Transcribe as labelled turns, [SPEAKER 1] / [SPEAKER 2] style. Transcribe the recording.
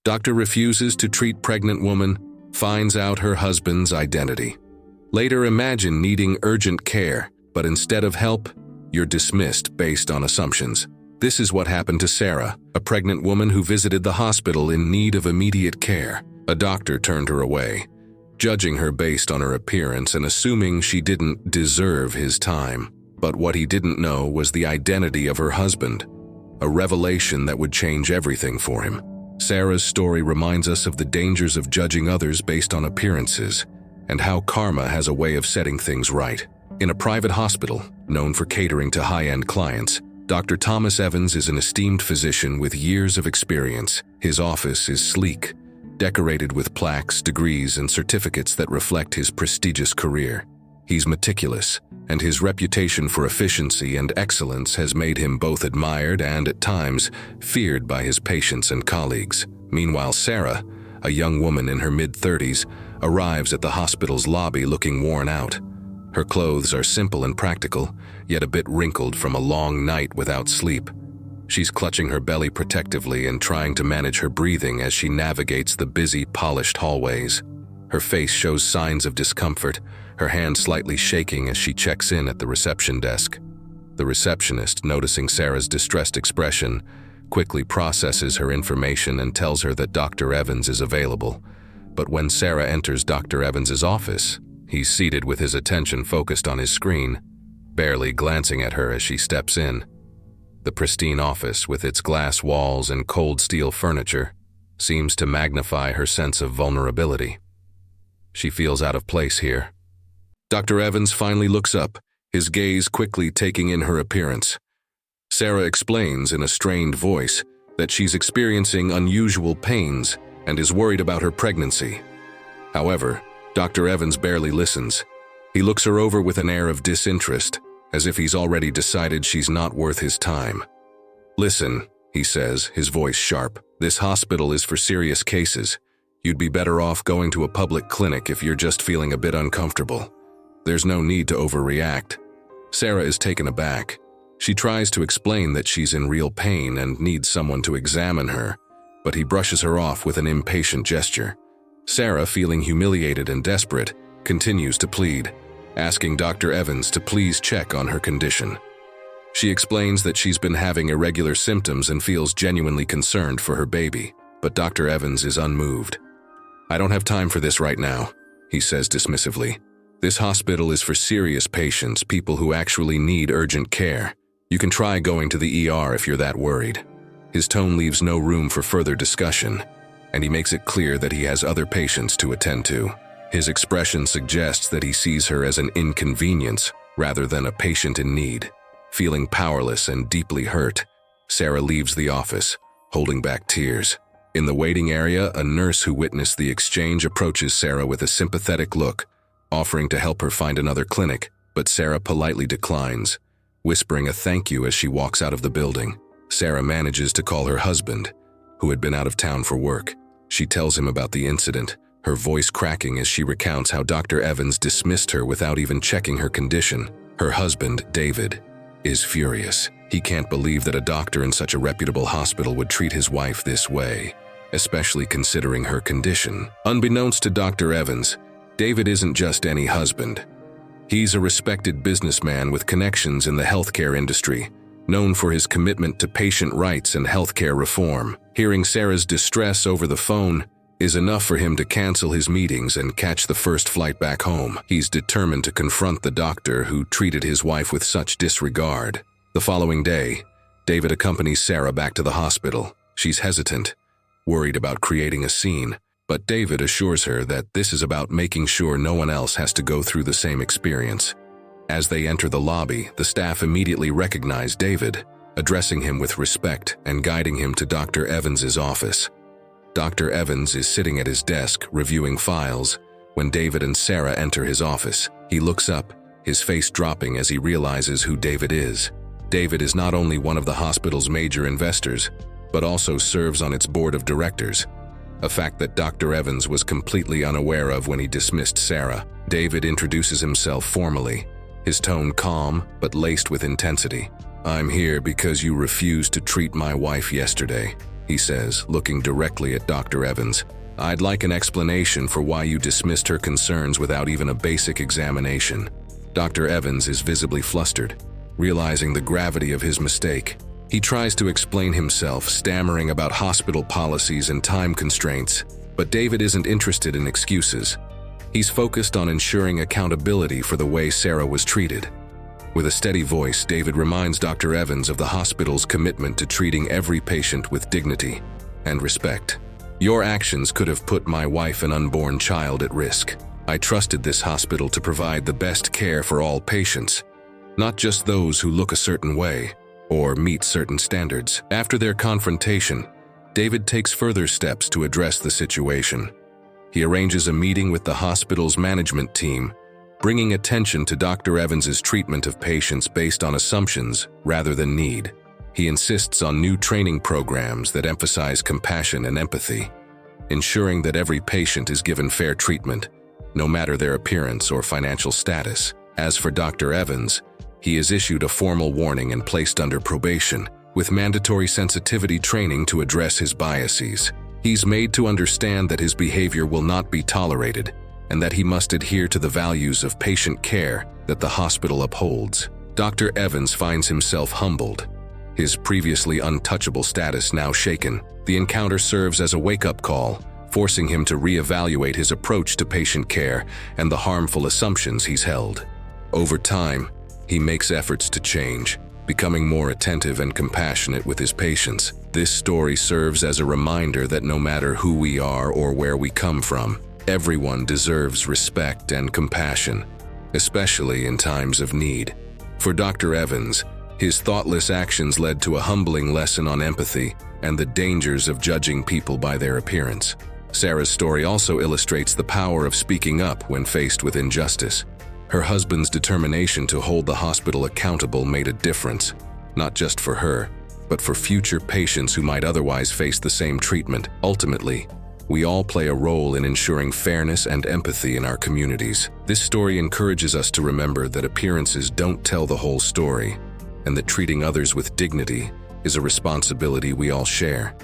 [SPEAKER 1] Doctor refuses to treat pregnant woman, finds out her husband's identity. Later, imagine needing urgent care, but instead of help, you're dismissed based on assumptions. This is what happened to Sarah, a pregnant woman who visited the hospital in need of immediate care. A doctor turned her away, judging her based on her appearance and assuming she didn't deserve his time. But what he didn't know was the identity of her husband, a revelation that would change everything for him. Sarah's story reminds us of the dangers of judging others based on appearances and how karma has a way of setting things right. In a private hospital, known for catering to high-end clients, Dr. Thomas Evans is an esteemed physician with years of experience. His office is sleek, decorated with plaques, degrees, and certificates that reflect his prestigious career. He's meticulous, and his reputation for efficiency and excellence has made him both admired and, at times, feared by his patients and colleagues. Meanwhile, Sarah, a young woman in her mid-30s, arrives at the hospital's lobby looking worn out. Her clothes are simple and practical, yet a bit wrinkled from a long night without sleep. She's clutching her belly protectively and trying to manage her breathing as she navigates the busy, polished hallways. Her face shows signs of discomfort, her hand slightly shaking as she checks in at the reception desk. The receptionist, noticing Sarah's distressed expression, quickly processes her information and tells her that Dr. Evans is available. But when Sarah enters Dr. Evans's office, he's seated with his attention focused on his screen, barely glancing at her as she steps in. The pristine office, with its glass walls and cold steel furniture, seems to magnify her sense of vulnerability. She feels out of place here. Dr. Evans finally looks up, his gaze quickly taking in her appearance. Sarah explains in a strained voice that she's experiencing unusual pains and is worried about her pregnancy. However, Dr. Evans barely listens. He looks her over with an air of disinterest, as if he's already decided she's not worth his time. "Listen," he says, his voice sharp. "This hospital is for serious cases. You'd be better off going to a public clinic if you're just feeling a bit uncomfortable. There's no need to overreact." Sarah is taken aback. She tries to explain that she's in real pain and needs someone to examine her, but he brushes her off with an impatient gesture. Sarah, feeling humiliated and desperate, continues to plead, asking Dr. Evans to please check on her condition. She explains that she's been having irregular symptoms and feels genuinely concerned for her baby, but Dr. Evans is unmoved. "I don't have time for this right now," he says dismissively. "This hospital is for serious patients, people who actually need urgent care. You can try going to the ER if you're that worried." His tone leaves no room for further discussion, and he makes it clear that he has other patients to attend to. His expression suggests that he sees her as an inconvenience rather than a patient in need. Feeling powerless and deeply hurt, Sarah leaves the office, holding back tears. In the waiting area, a nurse who witnessed the exchange approaches Sarah with a sympathetic look, offering to help her find another clinic, but Sarah politely declines, whispering a thank you as she walks out of the building. Sarah manages to call her husband, who had been out of town for work. She tells him about the incident, her voice cracking as she recounts how Dr. Evans dismissed her without even checking her condition. Her husband, David, is furious. He can't believe that a doctor in such a reputable hospital would treat his wife this way, especially considering her condition. Unbeknownst to Dr. Evans, David isn't just any husband. He's a respected businessman with connections in the healthcare industry, known for his commitment to patient rights and healthcare reform. Hearing Sarah's distress over the phone is enough for him to cancel his meetings and catch the first flight back home. He's determined to confront the doctor who treated his wife with such disregard. The following day, David accompanies Sarah back to the hospital. She's hesitant, worried about creating a scene, but David assures her that this is about making sure no one else has to go through the same experience. As they enter the lobby, the staff immediately recognize David, addressing him with respect and guiding him to Dr. Evans's office. Dr. Evans is sitting at his desk, reviewing files, when David and Sarah enter his office. He looks up, his face dropping as he realizes who David is. David is not only one of the hospital's major investors, but also serves on its board of directors, a fact that Dr. Evans was completely unaware of when he dismissed Sarah. David introduces himself formally, his tone calm but laced with intensity. "I'm here because you refused to treat my wife yesterday," he says, looking directly at Dr. Evans. "I'd like an explanation for why you dismissed her concerns without even a basic examination." Dr. Evans is visibly flustered, realizing the gravity of his mistake. He tries to explain himself, stammering about hospital policies and time constraints, but David isn't interested in excuses. He's focused on ensuring accountability for the way Sarah was treated. With a steady voice, David reminds Dr. Evans of the hospital's commitment to treating every patient with dignity and respect. "Your actions could have put my wife and unborn child at risk. I trusted this hospital to provide the best care for all patients, not just those who look a certain way or meet certain standards." After their confrontation, David takes further steps to address the situation. He arranges a meeting with the hospital's management team, bringing attention to Dr. Evans's treatment of patients based on assumptions rather than need. He insists on new training programs that emphasize compassion and empathy, ensuring that every patient is given fair treatment, no matter their appearance or financial status. As for Dr. Evans, he is issued a formal warning and placed under probation, with mandatory sensitivity training to address his biases. He's made to understand that his behavior will not be tolerated, and that he must adhere to the values of patient care that the hospital upholds. Dr. Evans finds himself humbled, his previously untouchable status now shaken. The encounter serves as a wake-up call, forcing him to reevaluate his approach to patient care and the harmful assumptions he's held. Over time, he makes efforts to change, becoming more attentive and compassionate with his patients. This story serves as a reminder that no matter who we are or where we come from, everyone deserves respect and compassion, especially in times of need. For Dr. Evans, his thoughtless actions led to a humbling lesson on empathy and the dangers of judging people by their appearance. Sarah's story also illustrates the power of speaking up when faced with injustice. Her husband's determination to hold the hospital accountable made a difference, not just for her, but for future patients who might otherwise face the same treatment. Ultimately, we all play a role in ensuring fairness and empathy in our communities. This story encourages us to remember that appearances don't tell the whole story, and that treating others with dignity is a responsibility we all share.